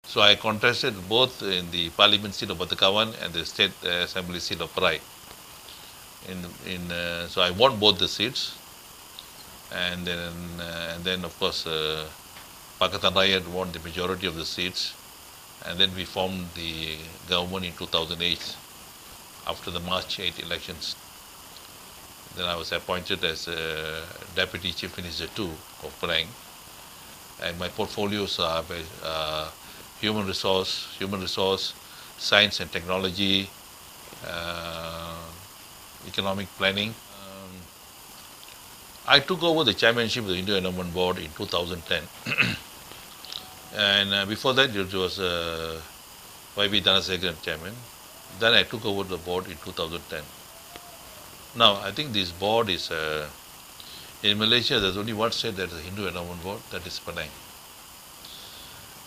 So I contested both in the Parliament seat of Batakawan and the State Assembly seat of Parai. So I won both the seats, and then of course Pakatan Rakyat won the majority of the seats, and then we formed the government in 2008 after the March 8 elections. Then I was appointed as Deputy Chief Minister 2 of Penang, and my portfolios are human resource, science and technology, economic planning. I took over the chairmanship of the Hindu Endowment Board in 2010, and before that it was Y.B. Dhanasekharan chairman. Then I took over the board in 2010. Now I think this board is in Malaysia. There's only one state that is a Hindu Endowment Board, that is Penang.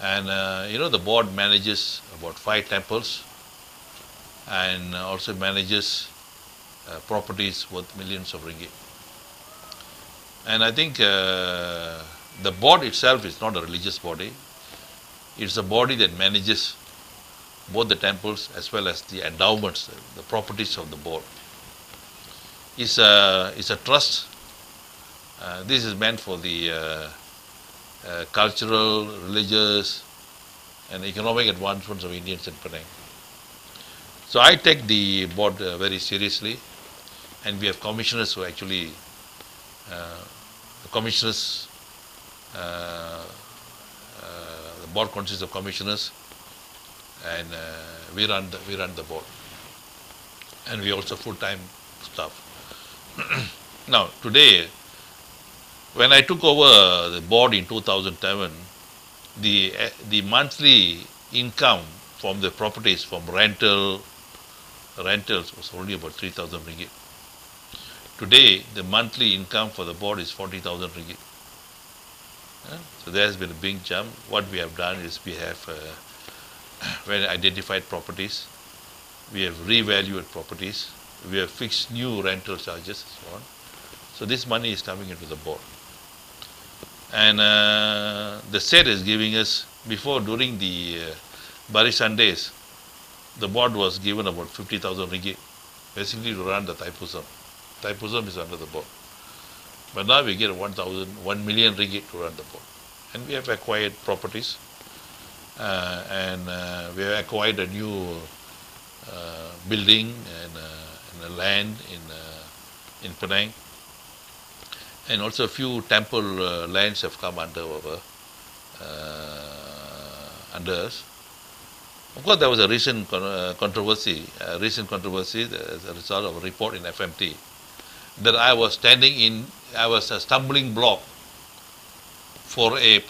And the board manages about 5 temples and also manages properties worth millions of ringgit. And I think the board itself is not a religious body. It's a body that manages both the temples as well as the endowments, the properties of the board. It's a trust. This is meant for the cultural, religious, and economic advancements of Indians in Penang. So I take the board very seriously, and we have commissioners who actually, the board consists of commissioners, and we run the board, and we also full-time staff. Now today, when I took over the board in 2007, the monthly income from the properties from rentals was only about 3,000 ringgit. Today, the monthly income for the board is 40,000 ringgit. So there has been a big jump. What we have done is we have well identified properties, we have revalued properties, we have fixed new rental charges and so on. So this money is coming into the board. And the state is giving us, during the Barisan days, the board was given about 50,000 ringgit, basically to run the Thaipusam. Thaipusam is under the board. But now we get 1 million ringgit to run the board. And we have acquired properties, and we have acquired a new building and a land in Penang. And also a few temple lands have come under us. Of course, there was a recent controversy as a result of a report in FMT that I was a stumbling block for the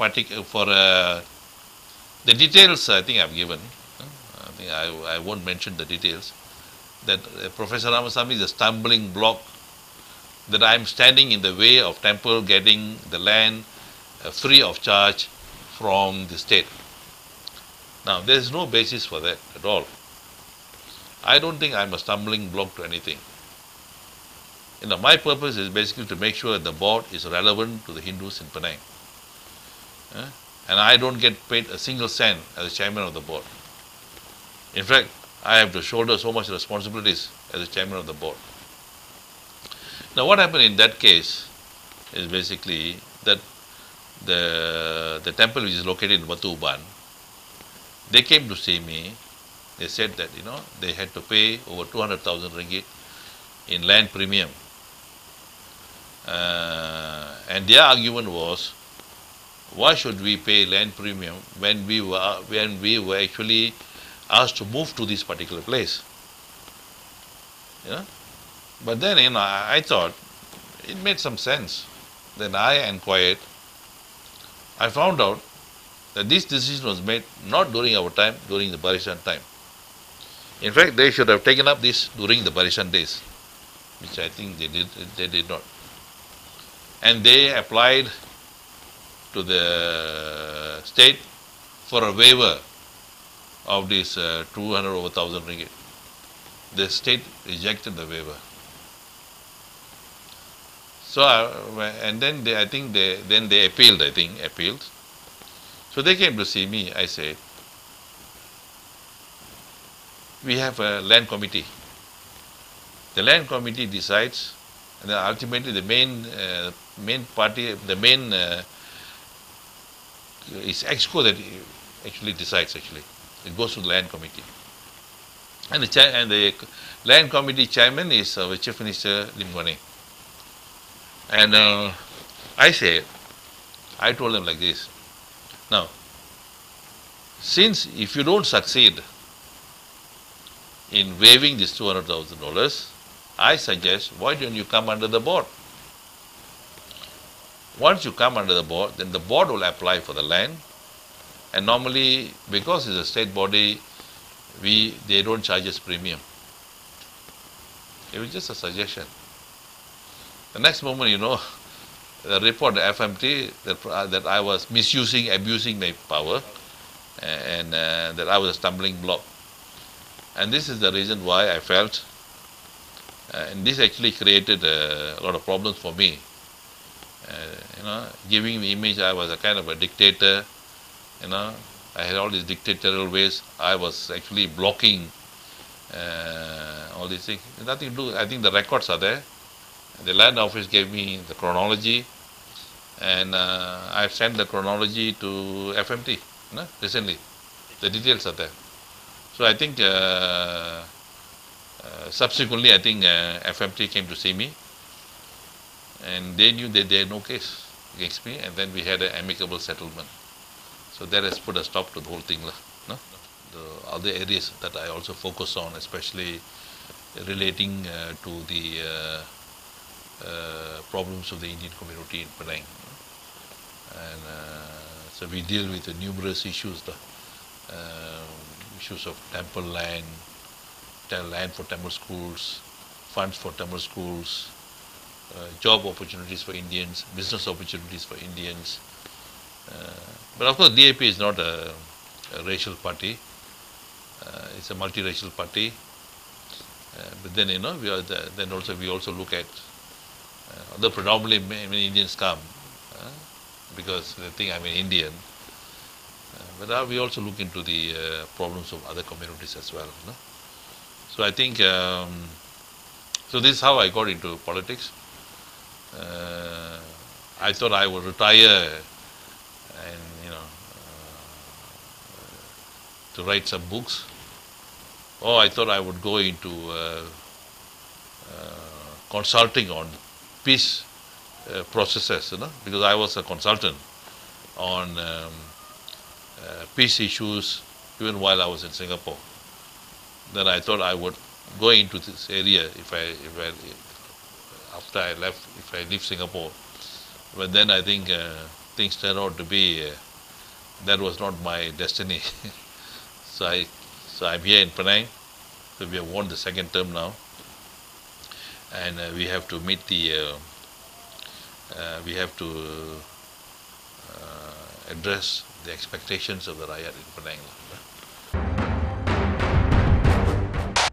details. I think I've given. I think I won't mention the details. That Professor Ramasamy is a stumbling block, that I am standing in the way of temple getting the land free of charge from the state. Now, there is no basis for that at all. I don't think I am a stumbling block to anything. My purpose is basically to make sure that the board is relevant to the Hindus in Penang. And I don't get paid a single cent as the chairman of the board. In fact, I have to shoulder so much responsibilities as the chairman of the board. Now, what happened in that case is basically that the temple which is located in Batu Uban, they came to see me. They said that they had to pay over 200,000 ringgit in land premium, and their argument was, why should we pay land premium when we were actually asked to move to this particular place? But then I thought it made some sense. Then I inquired. I found out that this decision was made not during our time, during the Barisan time. In fact, they should have taken up this during the Barisan days, which I think they did not. And they applied to the state for a waiver of this 200 over 1,000 ringgit. The state rejected the waiver. So, and then they appealed. So they came to see me. I said, we have a land committee. The land committee decides, and then ultimately the main party, the main is EXCO that actually decides. Actually, it goes to the land committee, and the land committee chairman is our Chief Minister Lim Guan Eng. And I told them like this. Now, since if you don't succeed in waiving this $200,000, I suggest, why don't you come under the board? Once you come under the board, then the board will apply for the land. And normally, because it's a state body, they don't charge us premium. It was just a suggestion. The next moment, the report, the FMT, that I was abusing my power, and that I was a stumbling block. And this is the reason why I felt, and this actually created a lot of problems for me. Giving the image I was a kind of a dictator, I had all these dictatorial ways. I was actually blocking all these things. Nothing to do. I think the records are there. The land office gave me the chronology, and I've sent the chronology to FMT recently. The details are there. So I think subsequently, I think FMT came to see me, and they knew that they had no case against me, and then we had an amicable settlement. So that has put a stop to the whole thing. No? The other areas that I also focus on, especially relating to the problems of the Indian community in Penang. And so we deal with the numerous issues, issues of temple land, land for Tamil schools, funds for Tamil schools, job opportunities for Indians, business opportunities for Indians. But of course, DAP is not a racial party. It's a multiracial party. But then, we also look at, although predominantly many Indians come because they think I'm an Indian, but we also look into the problems of other communities as well. So I think, so this is how I got into politics. I thought I would retire and, to write some books. Or I thought I would go into consulting on peace processes, because I was a consultant on peace issues even while I was in Singapore. Then I thought I would go into this area after I left, if I leave Singapore. But then I think things turned out to be that was not my destiny. So I'm here in Penang. So we have won the second term now, and we have to meet the we have to address the expectations of the Rakyat in Penang.